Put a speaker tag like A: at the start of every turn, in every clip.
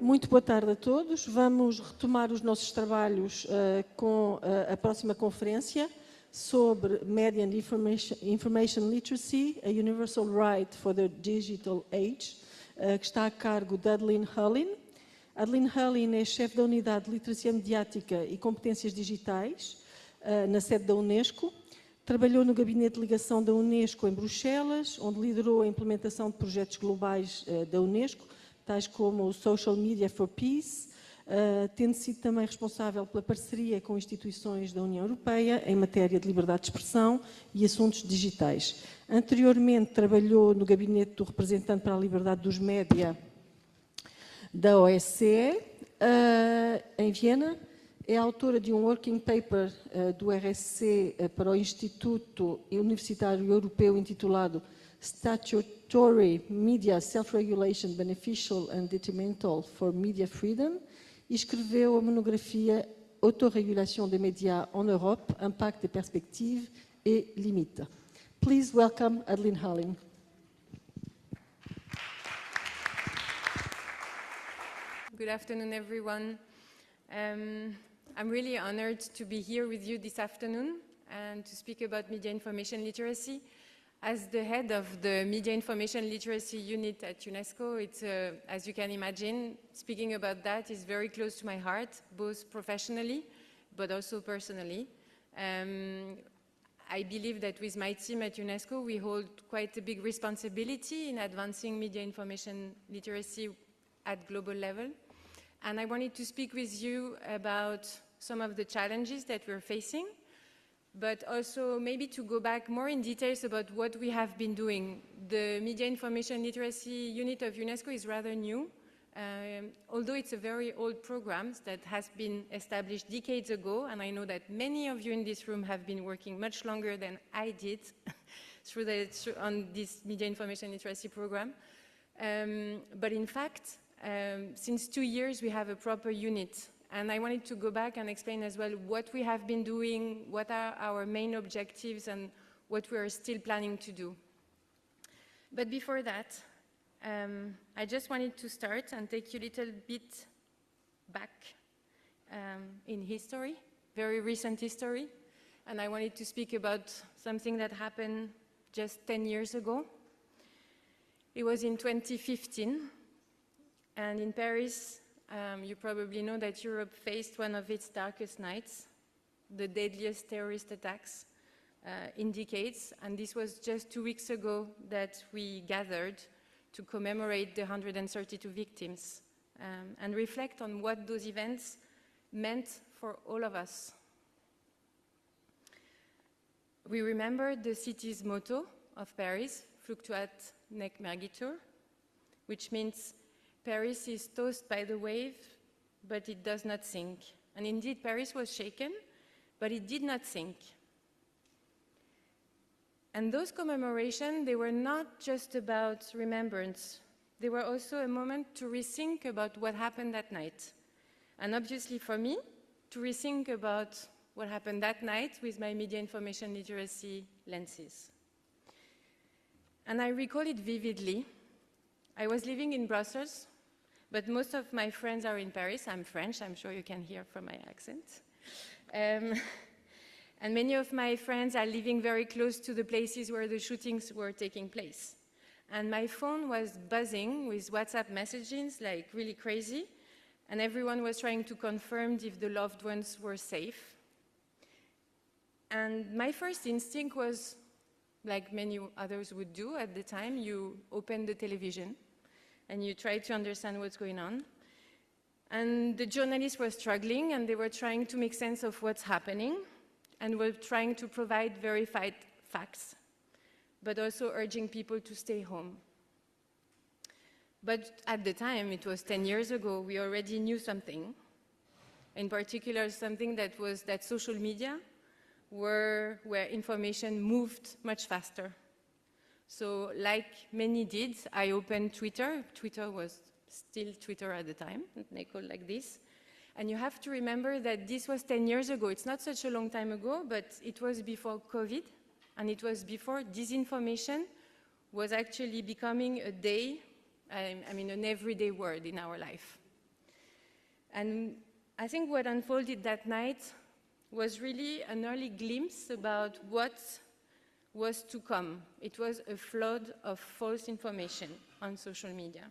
A: Muito boa tarde a todos. Vamos retomar os nossos trabalhos com a próxima conferência sobre Media and Information Literacy, a Universal Right for the Digital Age, que está a cargo de Adeline Hulin. Adeline Hulin é chefe da Unidade de Literacia Mediática e Competências Digitais, na sede da UNESCO. Trabalhou no Gabinete de Ligação da UNESCO em Bruxelas, onde liderou a implementação de projetos globais da UNESCO, tais como o Social Media for Peace, tendo sido também responsável pela parceria com instituições da União Europeia em matéria de liberdade de expressão e assuntos digitais. Anteriormente, trabalhou no gabinete do representante para a liberdade dos média da OSCE, em Viena. É autora de um working paper do RSC para o Instituto Universitário Europeu intitulado Statutory Media Self-Regulation Beneficial and Detrimental for Media Freedom e escreveu a monografia Autorégulation des médias en Europe, Impact et Perspectives et Limites. Please welcome Adeline Hulin.
B: Good afternoon, everyone. I'm really honored to be here with you this afternoon and to speak about media information literacy. As the head of the Media Information Literacy Unit at UNESCO, it's, as you can imagine, speaking about that is very close to my heart, both professionally, but also personally. I believe that with my team at UNESCO, we hold quite a big responsibility in advancing media information literacy at global level. And I wanted to speak with you about some of the challenges that we're facing, but also maybe to go back more in details about what we have been doing. The Media Information Literacy Unit of UNESCO is rather new, although it's a very old program that has been established decades ago, and I know that many of you in this room have been working much longer than I did on this Media Information Literacy program. But in fact, since 2 years, we have a proper unit. And I wanted to go back and explain as well what we have been doing, what are our main objectives, and what we are still planning to do. But before that, I just wanted to start and take you a little bit back in history, very recent history. And I wanted to speak about something that happened just 10 years ago. It was in 2015, and in Paris, you probably know that Europe faced one of its darkest nights, the deadliest terrorist attacks in decades, and this was just 2 weeks ago that we gathered to commemorate the 132 victims and reflect on what those events meant for all of us. We remember the city's motto of Paris, Fluctuat nec mergitur, which means Paris is tossed by the wave, but it does not sink. And indeed, Paris was shaken, but it did not sink. And those commemorations, they were not just about remembrance. They were also a moment to rethink about what happened that night. And obviously for me, to rethink about what happened that night with my media information literacy lenses. And I recall it vividly. I was living in Brussels, but most of my friends are in Paris. I'm French, I'm sure you can hear from my accent. And many of my friends are living very close to the places where the shootings were taking place. And my phone was buzzing with WhatsApp messages like really crazy, and everyone was trying to confirm if the loved ones were safe. And my first instinct was, like many others would do at the time, you open the television and you try to understand what's going on. And the journalists were struggling, and they were trying to make sense of what's happening, and were trying to provide verified facts, but also urging people to stay home. But at the time, it was 10 years ago, we already knew something. In particular, something that was that social media were where information moved much faster. So like many did, I opened Twitter. Twitter was still Twitter at the time, they called like this. And you have to remember that this was 10 years ago. It's not such a long time ago, but it was before COVID. and it was before disinformation was actually becoming a day, I mean an everyday word in our life. And I think what unfolded that night was really an early glimpse about what was to come. It was a flood of false information on social media.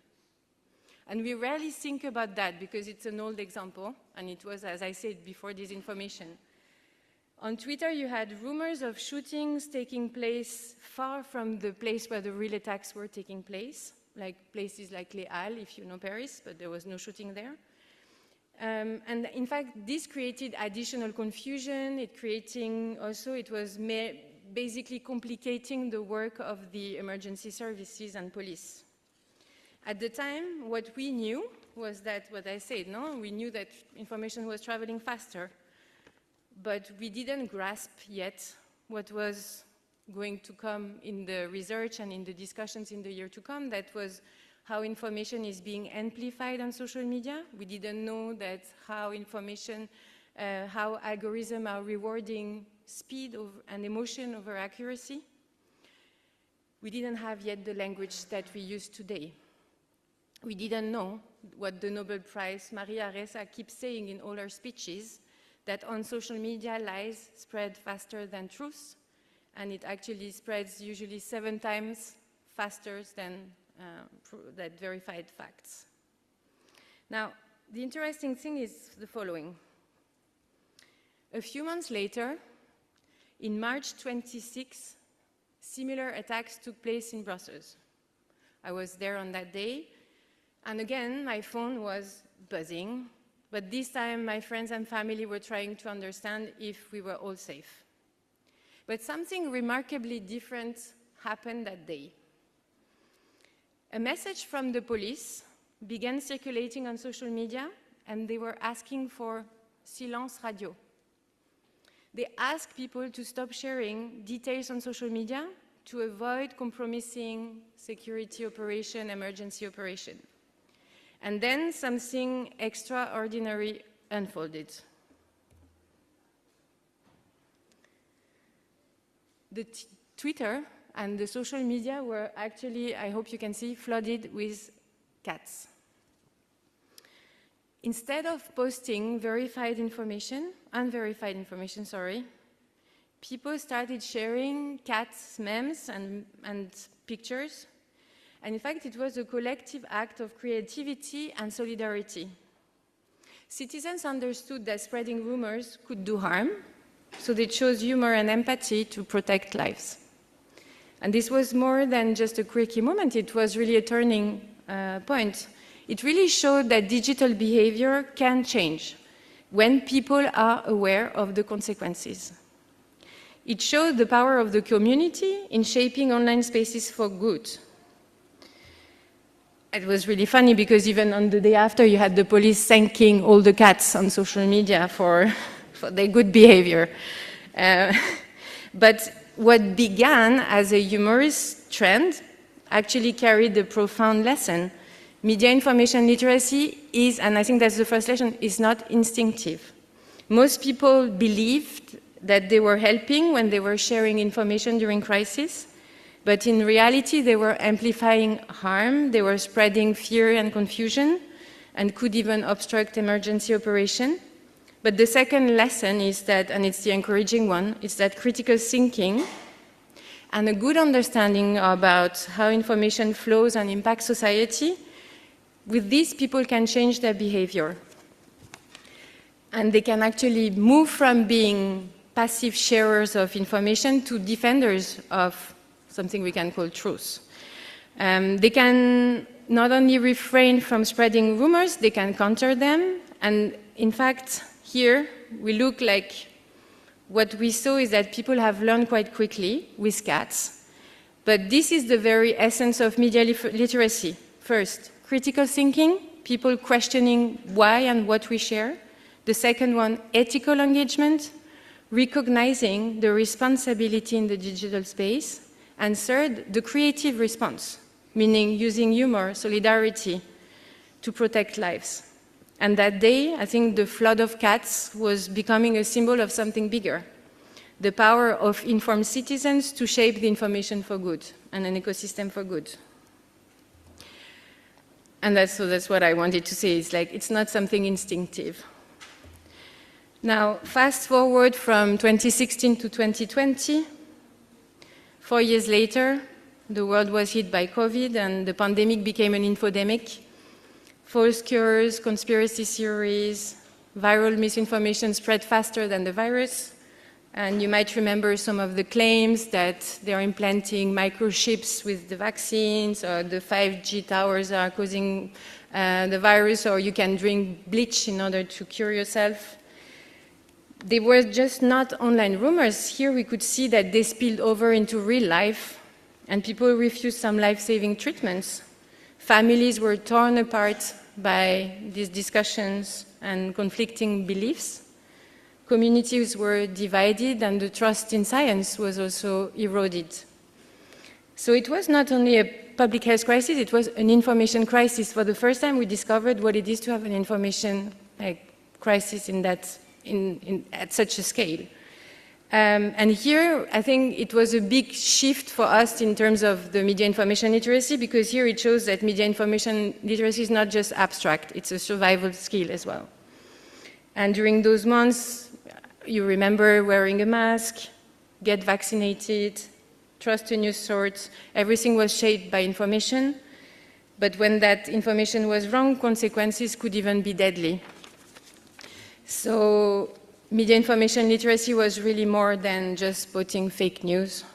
B: And we rarely think about that because it's an old example, and it was, as I said before, disinformation. On Twitter, you had rumors of shootings taking place far from the place where the real attacks were taking place, like places like Les Halles, if you know Paris, but there was no shooting there. And in fact, this created additional confusion. It was basically complicating the work of the emergency services and police. At the time, what we knew was that, what I said, we knew that information was traveling faster, but we didn't grasp yet what was going to come in the research and in the discussions in the year to come. That was how information is being amplified on social media. We didn't know that how algorithms are rewarding speed and emotion over accuracy. We didn't have yet the language that we use today. We didn't know what the Nobel Prize Maria Ressa keeps saying in all her speeches, that on social media lies spread faster than truth, and it actually spreads usually 7 times faster than that verified facts. Now, the interesting thing is the following. A few months later, in March 26, similar attacks took place in Brussels. I was there on that day, and again, my phone was buzzing, but this time my friends and family were trying to understand if we were all safe. But something remarkably different happened that day. A message from the police began circulating on social media, and they were asking for silence radio. They asked people to stop sharing details on social media to avoid compromising security operation, emergency operation. And then something extraordinary unfolded. The Twitter and the social media were actually, I hope you can see, flooded with cats. Instead of posting unverified information, people started sharing cats memes and pictures. And in fact, it was a collective act of creativity and solidarity. Citizens understood that spreading rumors could do harm, so they chose humor and empathy to protect lives. And this was more than just a quirky moment, it was really a turning point. It really showed that digital behavior can change when people are aware of the consequences. It showed the power of the community in shaping online spaces for good. It was really funny because even on the day after, you had the police thanking all the cats on social media for their good behavior. But what began as a humorous trend actually carried a profound lesson. Media information literacy is, and I think that's the first lesson, is not instinctive. Most people believed that they were helping when they were sharing information during crisis. But in reality, they were amplifying harm, they were spreading fear and confusion, and could even obstruct emergency operation. But the second lesson is that, and it's the encouraging one, is that critical thinking and a good understanding about how information flows and impacts society, with this, people can change their behavior. And they can actually move from being passive sharers of information to defenders of something we can call truth. They can not only refrain from spreading rumors, they can counter them. And in fact, here we look like what we saw is that people have learned quite quickly with cats. But this is the very essence of media literacy. First, critical thinking, people questioning why and what we share. The second one, ethical engagement, recognizing the responsibility in the digital space. And third, the creative response, meaning using humor, solidarity to protect lives. And that day, I think the flood of cats was becoming a symbol of something bigger. the power of informed citizens to shape the information for good and an ecosystem for good. And that's what I wanted to say. It's like, it's not something instinctive. Now, fast forward from 2016 to 2020, 4 years later, the world was hit by COVID and the pandemic became an infodemic. False cures, conspiracy theories, viral misinformation spread faster than the virus. And you might remember some of the claims that they are implanting microchips with the vaccines, or the 5G towers are causing the virus, or you can drink bleach in order to cure yourself. They were just not online rumors. Here we could see that they spilled over into real life, and people refused some life-saving treatments. Families were torn apart by these discussions and conflicting beliefs. Communities were divided, and the trust in science was also eroded. So it was not only a public health crisis, it was an information crisis. For the first time, we discovered what it is to have an information crisis at such a scale. And here, I think it was a big shift for us in terms of the media information literacy, because here it shows that media information literacy is not just abstract, it's a survival skill as well. And during those months, you remember wearing a mask, get vaccinated, trust a news source. Everything was shaped by information. But when that information was wrong, consequences could even be deadly. So media information literacy was really more than just spotting fake news.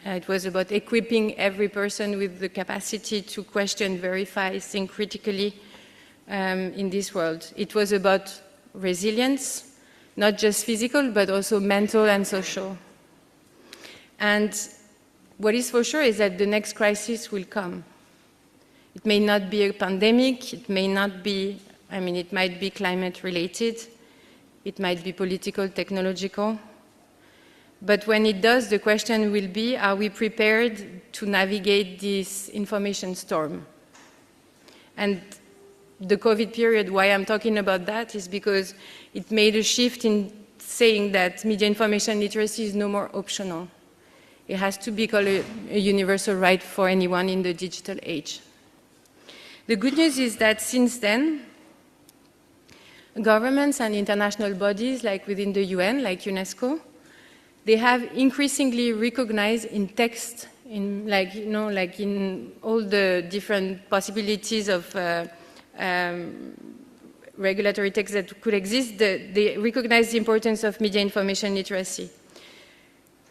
B: It was about equipping every person with the capacity to question, verify, think critically in this world. It was about resilience, not just physical, but also mental and social. And what is for sure is that the next crisis will come. It may not be a pandemic, it may not be, it might be climate related, it might be political, technological. But when it does, the question will be, are we prepared to navigate this information storm? And the COVID period, why I'm talking about that is because it made a shift in saying that media information literacy is no more optional. It has to be called a universal right for anyone in the digital age. The good news is that since then, governments and international bodies, like within the UN, like UNESCO, they have increasingly recognized in text, in all the different possibilities of regulatory texts that could exist, they recognize the importance of media information literacy.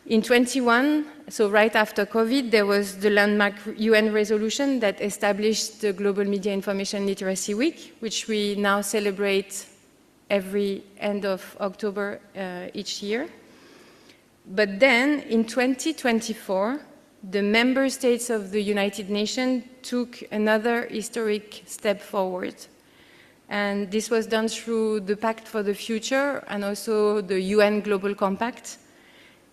B: In 2021, so right after COVID, there was the landmark UN resolution that established the Global Media Information Literacy Week, which we now celebrate every end of October each year. But then, in 2024, the member states of the United Nations took another historic step forward. And this was done through the Pact for the Future and also the UN Global Compact,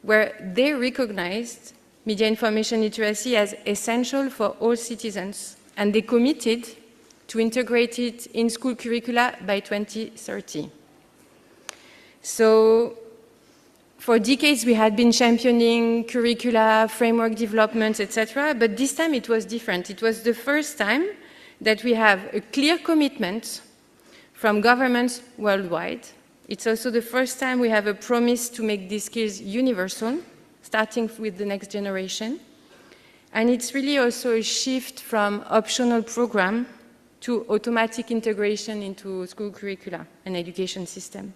B: where they recognized media information literacy as essential for all citizens, and they committed to integrate it in school curricula by 2030. So, for decades, we had been championing curricula, framework development, etc., but this time it was different. It was the first time that we have a clear commitment from governments worldwide. It's also the first time we have a promise to make these skills universal, starting with the next generation. And it's really also a shift from optional program to automatic integration into school curricula and education system.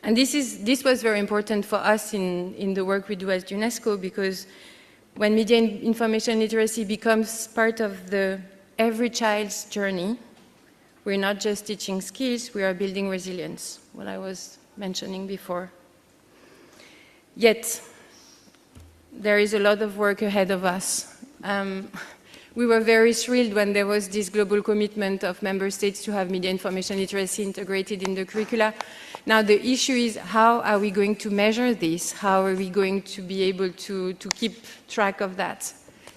B: And this was very important for us in the work we do as UNESCO, because when media information literacy becomes part of every child's journey, we're not just teaching skills, we are building resilience, what I was mentioning before. Yet, there is a lot of work ahead of us. We were very thrilled when there was this global commitment of member states to have media information literacy integrated in the curricula. Now the issue is, how are we going to measure this? How are we going to be able to keep track of that?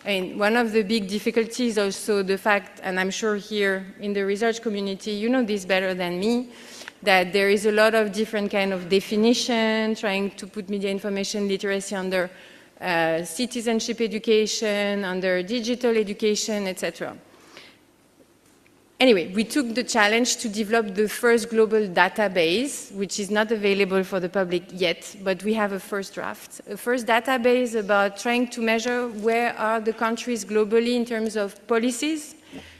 B: And one of the big difficulties also the fact, and I'm sure here in the research community, you know this better than me, that there is a lot of different kind of definition, trying to put media information literacy under citizenship education, under digital education, etc. Anyway, we took the challenge to develop the first global database, which is not available for the public yet, but we have a first draft. A first database about trying to measure where are the countries globally in terms of policies,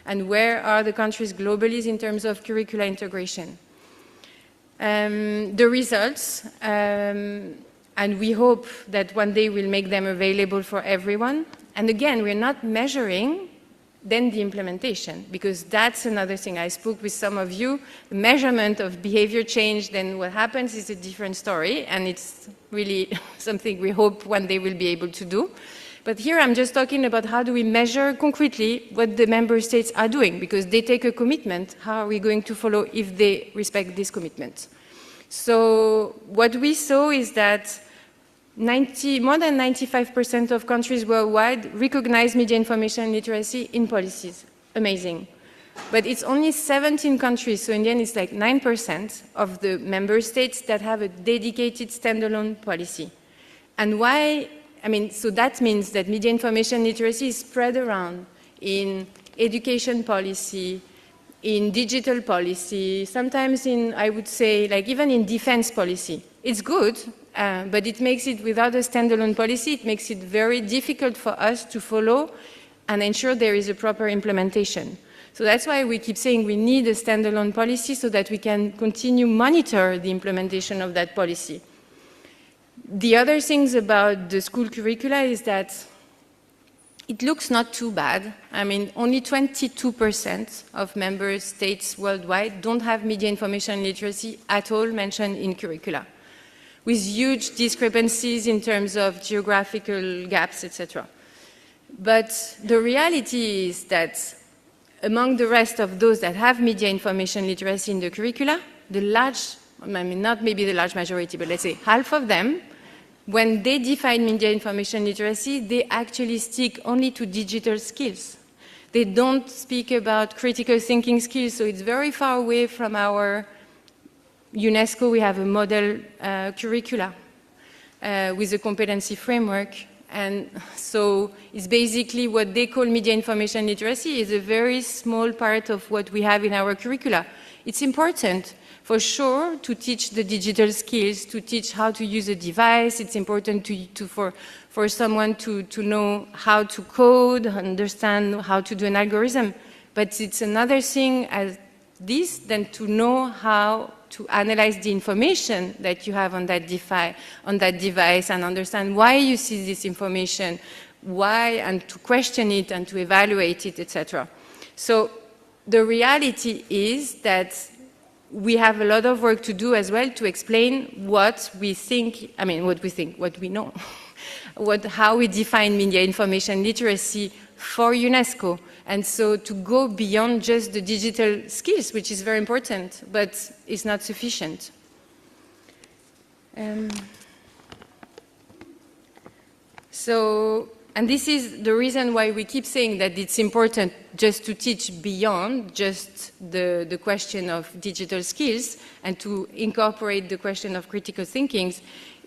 B: and where are the countries globally in terms of curricular integration. The results, and we hope that one day we'll make them available for everyone. And again, we're not measuring then the implementation, because that's another thing. I spoke with some of you. The measurement of behavior change, then what happens is a different story, and it's really something we hope one day we'll be able to do. But here I'm just talking about how do we measure concretely what the member states are doing, because they take a commitment. How are we going to follow if they respect this commitment? So what we saw is that more than 95% of countries worldwide recognize media information literacy in policies. Amazing. But it's only 17 countries, so in the end it's like 9% of the member states that have a dedicated standalone policy. And why? I mean, so that means that media information literacy is spread around in education policy, in digital policy, sometimes in, I would say, like even in defense policy. It's good, but it makes it, without a standalone policy, it makes it very difficult for us to follow and ensure there is a proper implementation. So that's why we keep saying we need a standalone policy so that we can continue monitor the implementation of that policy. The other things about the school curricula is that it looks not too bad. I mean, only 22% of member states worldwide don't have media information literacy at all mentioned in curricula, with huge discrepancies in terms of geographical gaps, etc. But the reality is that among the rest of those that have media information literacy in the curricula, the large, I mean, not maybe the large majority, but let's say half of them, when they define media information literacy, they actually stick only to digital skills. They don't speak about critical thinking skills, so it's very far away from our UNESCO. We have a model curricula with a competency framework. And so it's basically what they call media information literacy is a very small part of what we have in our curricula. It's important, for sure, to teach the digital skills, to teach how to use a device. It's important for someone to know how to code, understand how to do an algorithm. But it's another thing as this than to know how to analyze the information that you have on that device and understand why you see this information, why, and to question it and to evaluate it, etc. So the reality is that we have a lot of work to do as well to explain what we think, what we know, how we define media information literacy for UNESCO. And so to go beyond just the digital skills, which is very important, but is not sufficient. And this is the reason why we keep saying that it's important just to teach beyond just the question of digital skills and to incorporate the question of critical thinking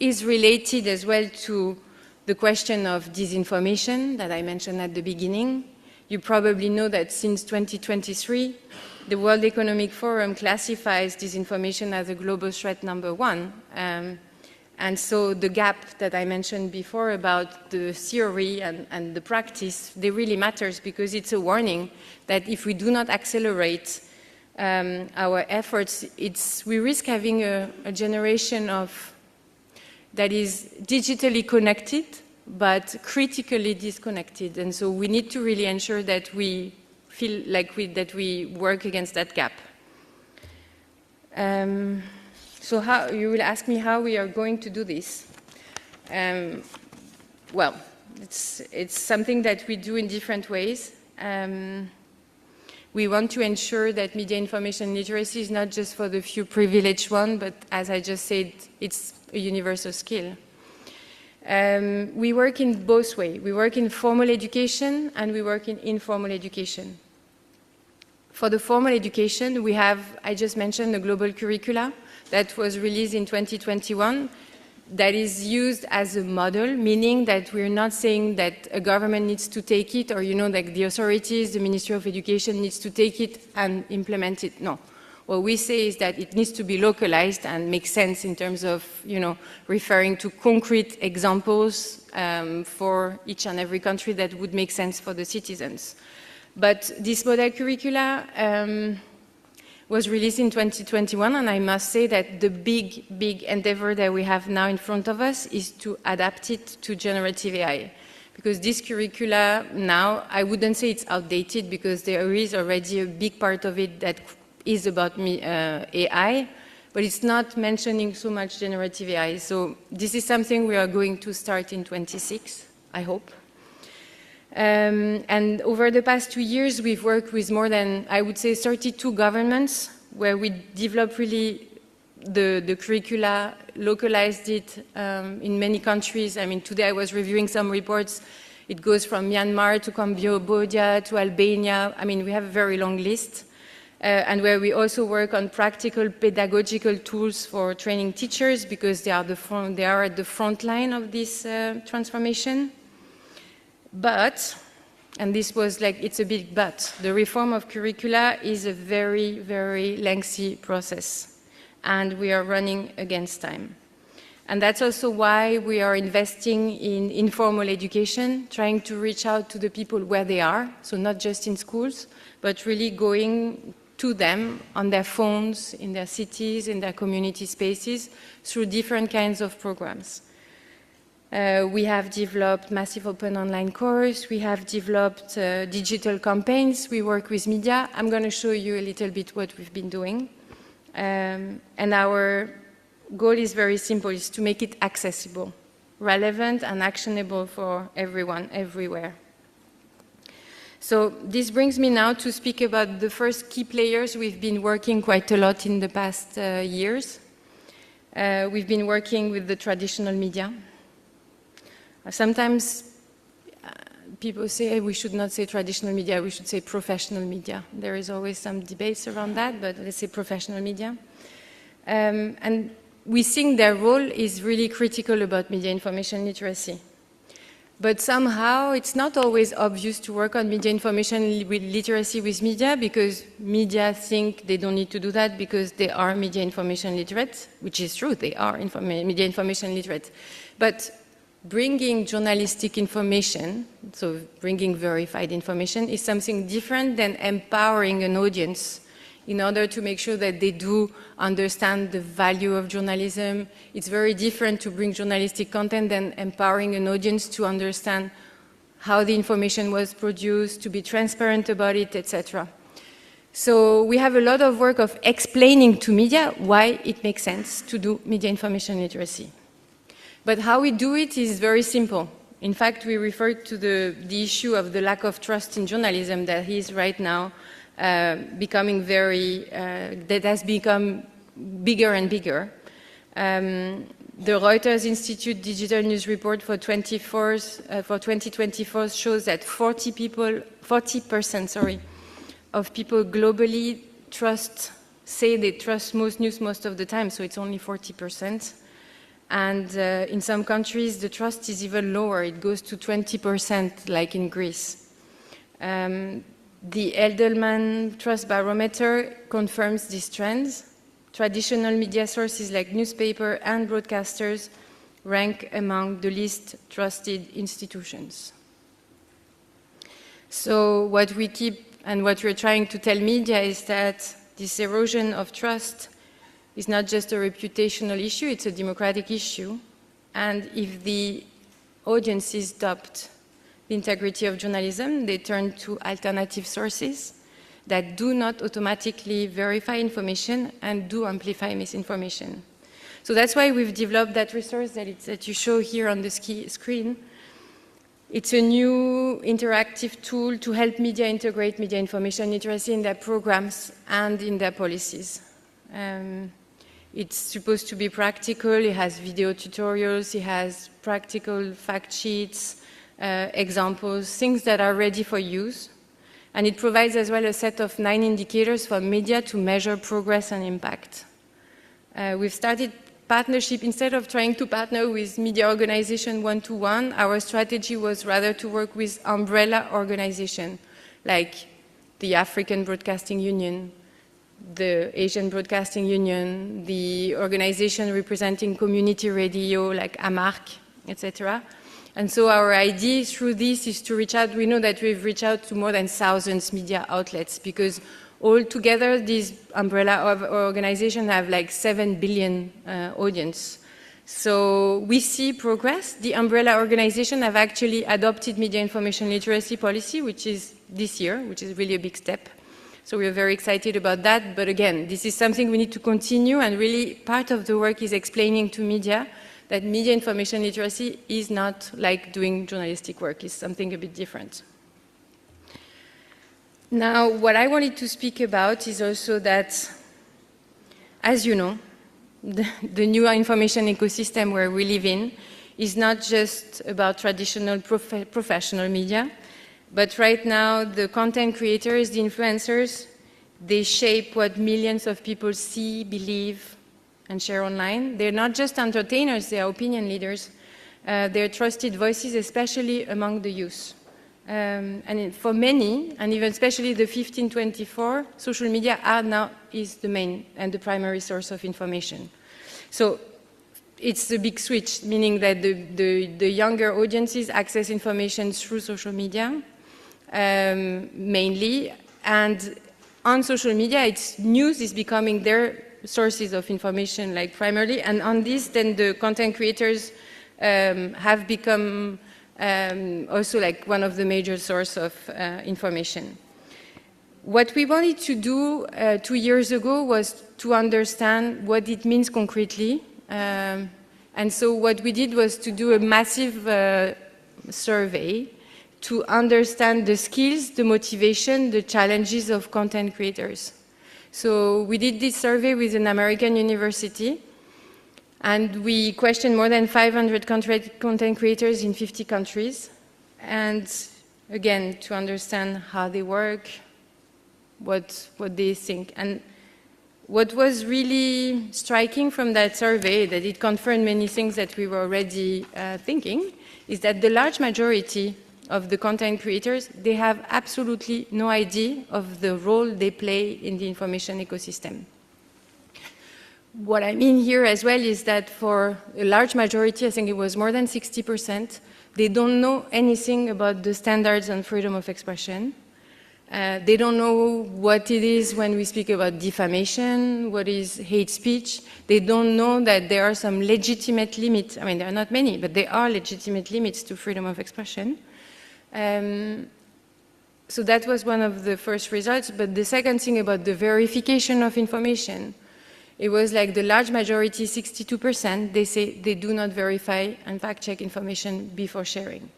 B: is related as well to the question of disinformation that I mentioned at the beginning. You probably know that since 2023, the World Economic Forum classifies disinformation as a global threat #1. And so the gap that I mentioned before about the theory and the practice, they really matters because it's a warning that if we do not accelerate our efforts, we risk having a generation that is digitally connected, but critically disconnected. And so we need to really ensure that we feel like that we work against that gap. So you will ask me how we are going to do this. Well, it's something that we do in different ways. We want to ensure that media information literacy is not just for the few privileged ones, but as I just said, it's a universal skill. We work in both ways. We work in formal education and we work in informal education. For the formal education, we have, I just mentioned, the global curricula that was released in 2021 that is used as a model, meaning that we're not saying that a government needs to take it or, like the authorities, the Ministry of Education needs to take it and implement it. No. What we say is that it needs to be localized and make sense in terms of, referring to concrete examples for each and every country that would make sense for the citizens. But this model curricula was released in 2021, and I must say that the big endeavor that we have now in front of us is to adapt it to generative AI. Because this curricula now, I wouldn't say it's outdated because there is already a big part of it that is about AI, but it's not mentioning so much generative AI. So this is something we are going to start in 26, I hope. And over the past 2 years, we've worked with more than, I would say, 32 governments where we developed really the curricula, localized it in many countries. I mean, today I was reviewing some reports. It goes from Myanmar to Cambodia to Albania. I mean, we have a very long list. And where we also work on practical pedagogical tools for training teachers because they are at the front line of this transformation. But, and this was like, it's a big but, the reform of curricula is a very, very lengthy process, and we are running against time. And that's also why we are investing in informal education, trying to reach out to the people where they are, so not just in schools, but really going to them on their phones, in their cities, in their community spaces, through different kinds of programs. We have developed massive open online course. We have developed digital campaigns. We work with media. I'm going to show you a little bit what we've been doing. And our goal is very simple, is to make it accessible, relevant and actionable for everyone, everywhere. So this brings me now to speak about the first key players we've been working quite a lot in the past years. We've been working with the traditional media. Sometimes people say, hey, we should not say traditional media, we should say professional media. There is always some debates around that, but let's say professional media. And we think their role is really critical about media information literacy. But somehow it's not always obvious to work on media information literacy with media because media think they don't need to do that because they are media information literate, which is true, they are media information literate. But bringing journalistic information, so bringing verified information, is something different than empowering an audience in order to make sure that they do understand the value of journalism. It's very different to bring journalistic content than empowering an audience to understand how the information was produced, to be transparent about it, etc. So we have a lot of work of explaining to media why it makes sense to do media information literacy. But how we do it is very simple. In fact, we refer to the issue of the lack of trust in journalism that is right now becoming that has become bigger and bigger. The Reuters Institute Digital News Report for 2024 shows that 40% of people globally say they trust most news most of the time, so it's only 40%. And in some countries, the trust is even lower. It goes to 20%, like in Greece. The Edelman Trust Barometer confirms these trends. Traditional media sources like newspaper and broadcasters rank among the least trusted institutions. So what we keep and what we're trying to tell media is that this erosion of trust is not just a reputational issue, it's a democratic issue. And if the audiences doubt the integrity of journalism, they turn to alternative sources that do not automatically verify information and do amplify misinformation. So that's why we've developed that resource that you show here on the screen. It's a new interactive tool to help media integrate media information literacy in their programs and in their policies. It's supposed to be practical, it has video tutorials, it has practical fact sheets, examples, things that are ready for use. And it provides as well a set of 9 indicators for media to measure progress and impact. We've started partnership. Instead of trying to partner with media organization one-to-one, our strategy was rather to work with umbrella organizations like the African Broadcasting Union, the Asian Broadcasting Union, the organization representing community radio like AMARC, etc. And so our idea through this is to reach out. We know that we've reached out to more than 1,000 media outlets because altogether these umbrella organizations have like 7 billion audience. So we see progress. The umbrella organizations have actually adopted media information literacy policy, which is this year, which is really a big step. So we are very excited about that. But again, this is something we need to continue, and really part of the work is explaining to media that media information literacy is not like doing journalistic work. It's something a bit different. Now, what I wanted to speak about is also that, as you know, the new information ecosystem where we live in is not just about traditional professional media, but right now the content creators, the influencers, they shape what millions of people see, believe, and share online. They're not just entertainers, they are opinion leaders. They're trusted voices, especially among the youth. And for many, and even especially the 15-24, social media is the main and the primary source of information. So it's a big switch, meaning that the younger audiences access information through social media, mainly, and on social media, news is becoming their sources of information, like primarily, and on this, then the content creators have become also like one of the major sources of information. What we wanted to do 2 years ago was to understand what it means concretely. And so what we did was to do a massive survey to understand the skills, the motivation, the challenges of content creators. So we did this survey with an American university, and we questioned more than 500 content creators in 50 countries. And again, to understand how they work, what they think. And what was really striking from that survey, that it confirmed many things that we were already thinking, is that the large majority of the content creators, they have absolutely no idea of the role they play in the information ecosystem. What I mean here as well is that for a large majority, I think it was more than 60%, they don't know anything about the standards on freedom of expression. They don't know what it is when we speak about defamation, what is hate speech. They don't know that there are some legitimate limits. I mean, there are not many, but there are legitimate limits to freedom of expression. So that was one of the first results. But the second thing about the verification of information, it was like the large majority, 62%, they say they do not verify and fact-check information before sharing.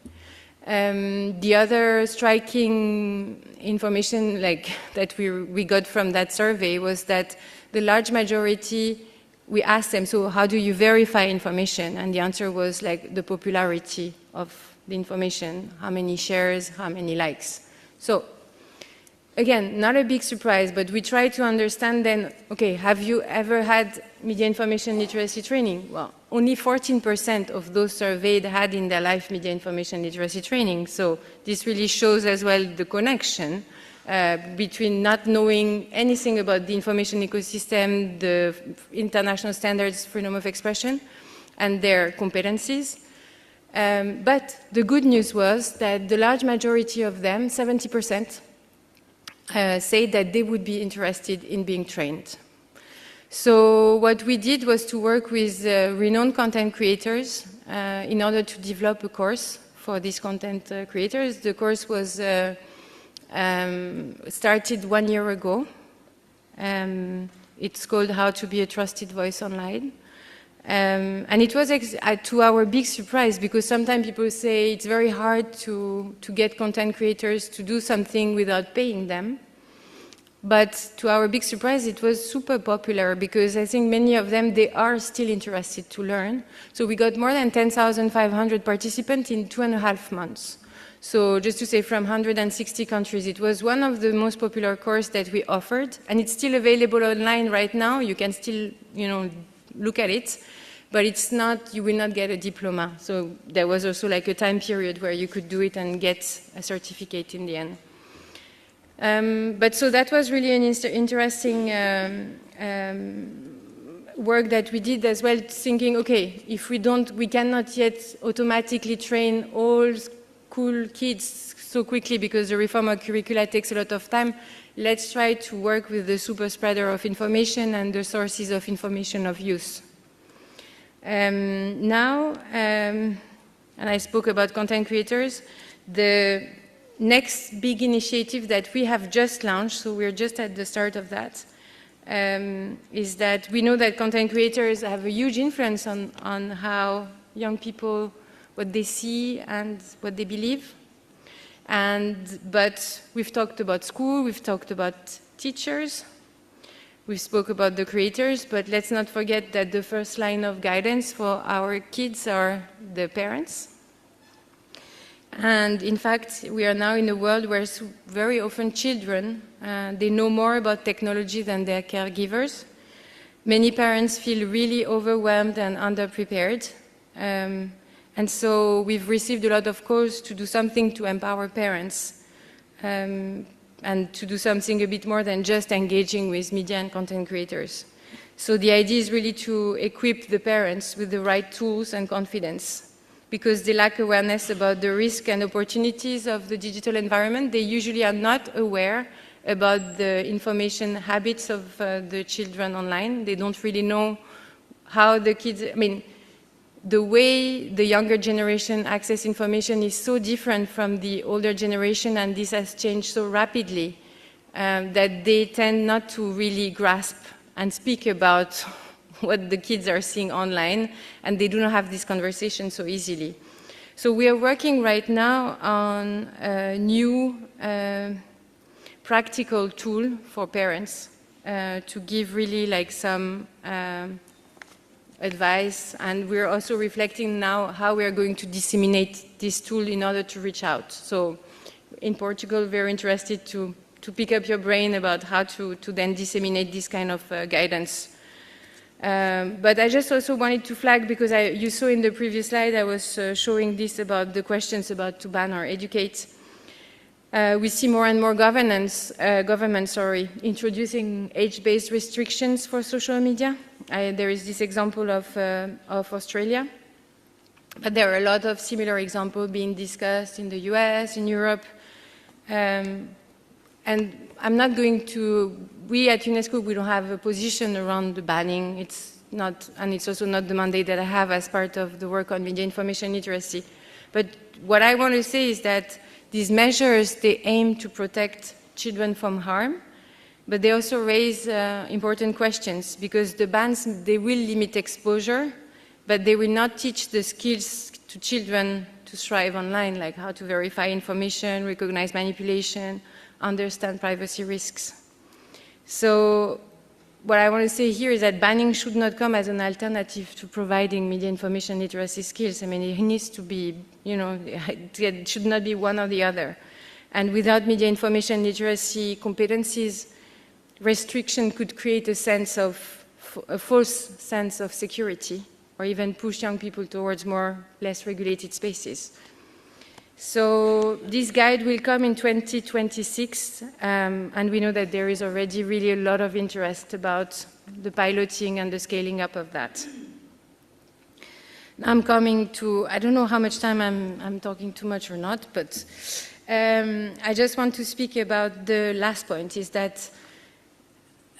B: The other striking information that we got from that survey was that the large majority, we asked them, so how do you verify information? And the answer was like the popularity of the information, how many shares, how many likes. So again, not a big surprise, but we try to understand then, okay, have you ever had media information literacy training? Well, only 14% of those surveyed had in their life media information literacy training. So this really shows as well the connection between not knowing anything about the information ecosystem, the international standards, freedom of expression, and their competencies. But the good news was that the large majority of them, 70%, say that they would be interested in being trained. So what we did was to work with renowned content creators in order to develop a course for these content creators. The course was started 1 year ago. It's called How to Be a Trusted Voice Online. And it was to our big surprise, because sometimes people say it's very hard to get content creators to do something without paying them. But to our big surprise, it was super popular, because I think many of them, they are still interested to learn. So we got more than 10,500 participants in 2.5 months. So just to say, from 160 countries, it was one of the most popular courses that we offered, and it's still available online right now. You can still, look at it, but it's not, you will not get a diploma. So there was also like a time period where you could do it and get a certificate in the end. But so that was really an interesting work that we did as well, thinking, okay, if we cannot yet automatically train all school kids so quickly because the reform of curricula takes a lot of time, let's try to work with the super spreader of information and the sources of information of use. Now, and I spoke about content creators, the next big initiative that we have just launched, so we're just at the start of that, is that we know that content creators have a huge influence on how young people, what they see and what they believe. But we've talked about school, we've talked about teachers, we spoke about the creators, but let's not forget that the first line of guidance for our kids are the parents. And in fact, we are now in a world where very often children, they know more about technology than their caregivers. Many parents feel really overwhelmed and underprepared. And so we've received a lot of calls to do something to empower parents and to do something a bit more than just engaging with media and content creators. So the idea is really to equip the parents with the right tools and confidence, because they lack awareness about the risks and opportunities of the digital environment. They usually are not aware about the information habits of the children online. They don't really know how the kids, the way the younger generation access information is so different from the older generation, and this has changed so rapidly that they tend not to really grasp and speak about what the kids are seeing online, and they do not have this conversation so easily. So we are working right now on a new practical tool for parents to give really like some advice, and we're also reflecting now how we are going to disseminate this tool in order to reach out. So in Portugal, very interested to pick up your brain about how to then disseminate this kind of guidance. But I just also wanted to flag, because you saw in the previous slide, I was showing this about the questions about to ban or educate. We see more and more governments introducing age-based restrictions for social media. There is this example of Australia, but there are a lot of similar examples being discussed in the US, in Europe. And I'm not going to, we at UNESCO, we don't have a position around the banning. It's not, and it's also not the mandate that I have as part of the work on media information literacy. But what I want to say is that these measures, they aim to protect children from harm, but they also raise important questions, because the bans, they will limit exposure, but they will not teach the skills to children to thrive online, like how to verify information, recognize manipulation, understand privacy risks. So what I want to say here is that banning should not come as an alternative to providing media information literacy skills. It needs to be, it should not be one or the other. And without media information literacy competencies, restriction could create a false sense of security, or even push young people towards less regulated spaces. So this guide will come in 2026, and we know that there is already really a lot of interest about the piloting and the scaling up of that. I'm coming to, I don't know how much time I'm talking too much or not, but I just want to speak about the last point, is that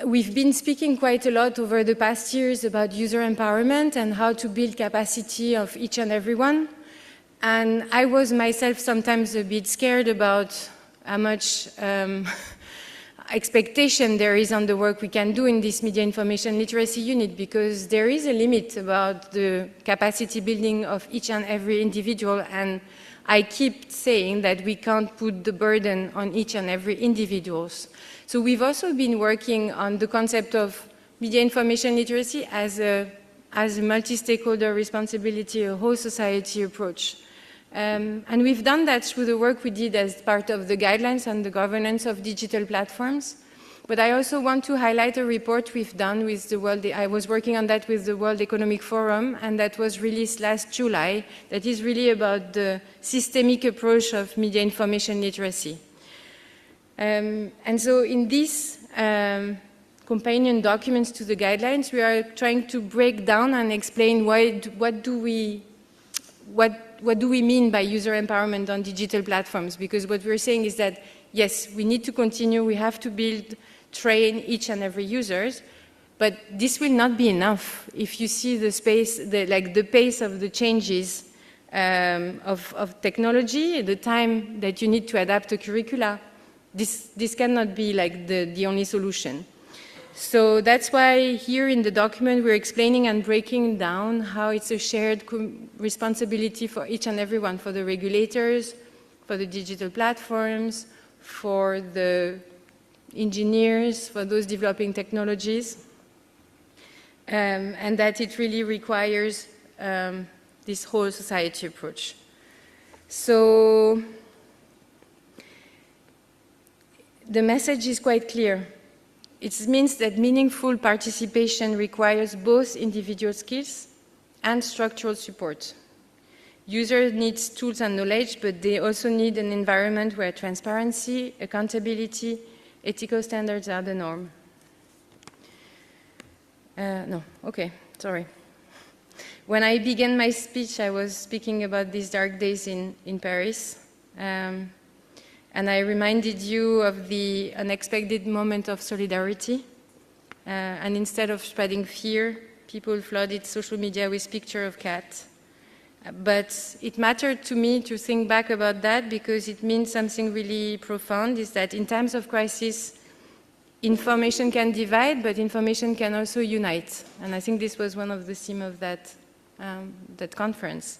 B: we've been speaking quite a lot over the past years about user empowerment and how to build capacity of each and everyone. And I was myself sometimes a bit scared about how much expectation there is on the work we can do in this media information literacy unit, because there is a limit about the capacity building of each and every individual, and I keep saying that we can't put the burden on each and every individual. So we've also been working on the concept of media information literacy as a multi-stakeholder responsibility, a whole society approach. And we've done that through the work we did as part of the guidelines and the governance of digital platforms. But I also want to highlight a report we've done with the World, I was working on that with the World Economic Forum, and that was released last July, that is really about the systemic approach of media information literacy. And so in these companion documents to the guidelines, we are trying to break down and explain what do we mean by user empowerment on digital platforms, because what we're saying is that, yes, we need to continue, we have to build, train each and every user, but this will not be enough. If you see the space, the pace of the changes of technology, the time that you need to adapt the curricula, this cannot be like the only solution. So that's why here in the document we're explaining and breaking down how it's a shared responsibility for each and everyone, for the regulators, for the digital platforms, for the engineers, for those developing technologies, and that it really requires this whole society approach. So the message is quite clear. It means that meaningful participation requires both individual skills and structural support. Users need tools and knowledge, but they also need an environment where transparency, accountability, ethical standards are the norm. When I began my speech, I was speaking about these dark days in Paris. And I reminded you of the unexpected moment of solidarity. And instead of spreading fear, people flooded social media with pictures of cats. But it mattered to me to think back about that because it means something really profound, is that in times of crisis, information can divide, but information can also unite. And I think this was one of the themes of that conference.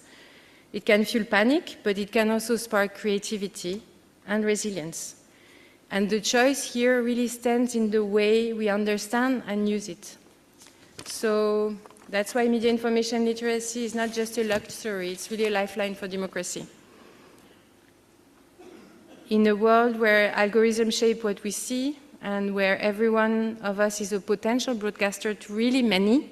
B: It can fuel panic, but it can also spark creativity and resilience. And the choice here really stands in the way we understand and use it. So that's why media information literacy is not just a luxury, it's really a lifeline for democracy. In a world where algorithms shape what we see and where every one of us is a potential broadcaster to really many,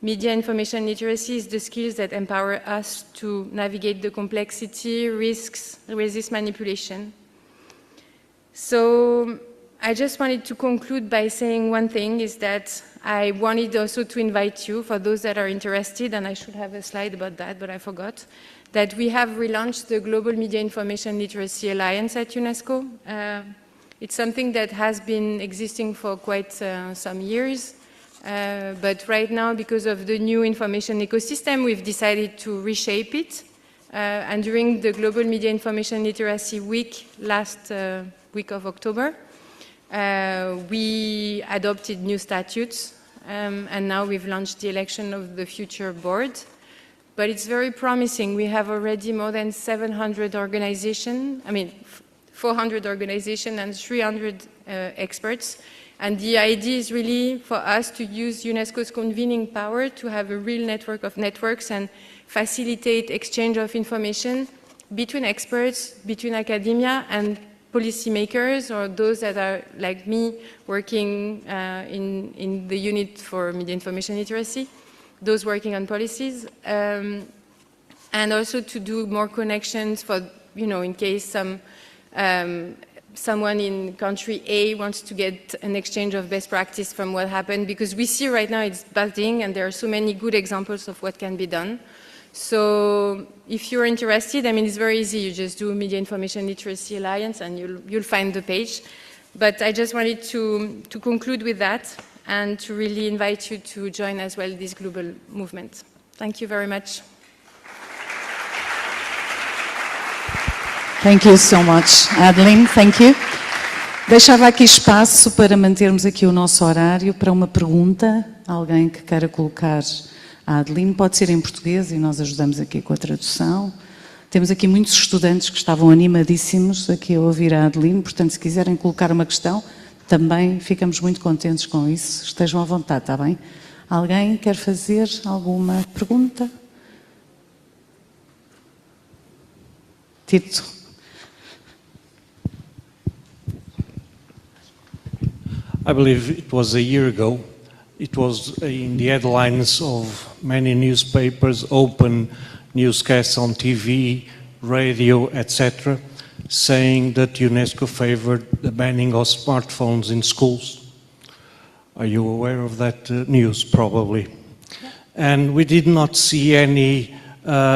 B: media information literacy is the skills that empower us to navigate the complexity, risks, resist manipulation. So I just wanted to conclude by saying one thing, is that I wanted also to invite you, for those that are interested, and I should have a slide about that, but I forgot, that we have relaunched the Global Media Information Literacy Alliance at UNESCO. It's something that has been existing for quite some years, but right now, because of the new information ecosystem, we've decided to reshape it. And during the Global Media Information Literacy Week, last week of October, we adopted new statutes, and now we've launched the election of the future board. But it's very promising. We have already more than 700 organizations, 400 organizations and 300 experts. And the idea is really for us to use UNESCO's convening power to have a real network of networks and facilitate exchange of information between experts, between academia and policymakers, or those that are like me working in the unit for media information literacy, those working on policies, and also to do more connections for, in case someone in country A wants to get an exchange of best practice from what happened, because we see right now it's building and there are so many good examples of what can be done. So if you're interested, it's very easy. You just do Media Information Literacy Alliance and you'll find the page. But I just wanted to conclude with that and to really invite you to join as well this global movement. Thank you very much.
C: Thank you so much, Adeline. Thank you. Deixava aqui espaço para mantermos aqui o nosso horário para uma pergunta. Alguém que queira colocar a Adeline, pode ser em português e nós ajudamos aqui com a tradução. Temos aqui muitos estudantes que estavam animadíssimos aqui a ouvir a Adeline, portanto, se quiserem colocar uma questão, também ficamos muito contentes com isso. Estejam à vontade, está bem? Alguém quer fazer alguma pergunta? Tito.
D: I believe it was a year ago. It was in the headlines of many newspapers, open newscasts on TV, radio, etc., saying that UNESCO favored the banning of smartphones in schools. Are you aware of that news? Probably. Yeah. And we did not see any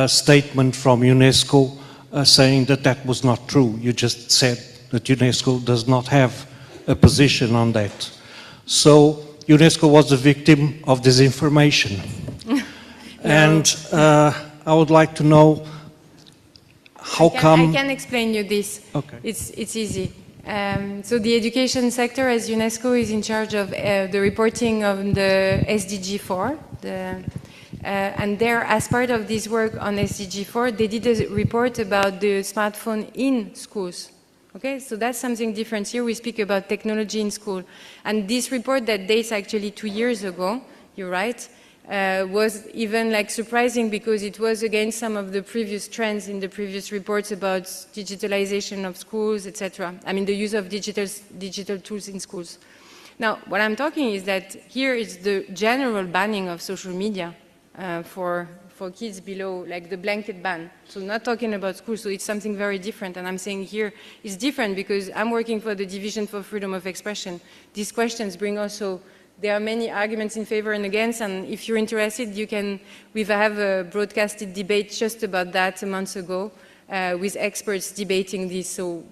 D: statement from UNESCO saying that that was not true. You just said that UNESCO does not have a position on that. So UNESCO was a victim of disinformation. And I would like to know how come...
B: I can explain you this. Okay. It's easy. So the education sector as UNESCO is in charge of the reporting of the SDG 4. And there, as part of this work on SDG 4, they did a report about the smartphone in schools. Okay, so that's something different. Here we speak about technology in school. And this report that dates actually 2 years ago, you're right, was even like surprising because it was against some of the previous trends in the previous reports about digitalization of schools, etc. I mean, the use of digital tools in schools. Now, what I'm talking is that here is the general banning of social media for kids below, like the blanket ban. So not talking about schools, so it's something very different. And I'm saying here it's different because I'm working for the Division for Freedom of Expression. These questions bring also, there are many arguments in favor and against, and if you're interested, you can, we have a broadcasted debate just about that a month ago with experts debating this. So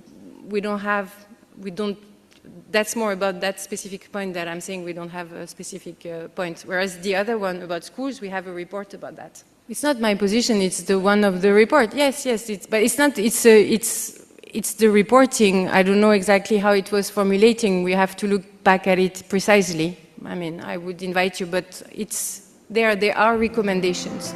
B: that's more about that specific point that I'm saying we don't have a specific point. Whereas the other one about schools, we have a report about that. It's not my position, it's the one of the report. Yes, but it's not, it's the reporting. I don't know exactly how it was formulating. We have to look back at it precisely. I mean, I would invite you, but there are recommendations.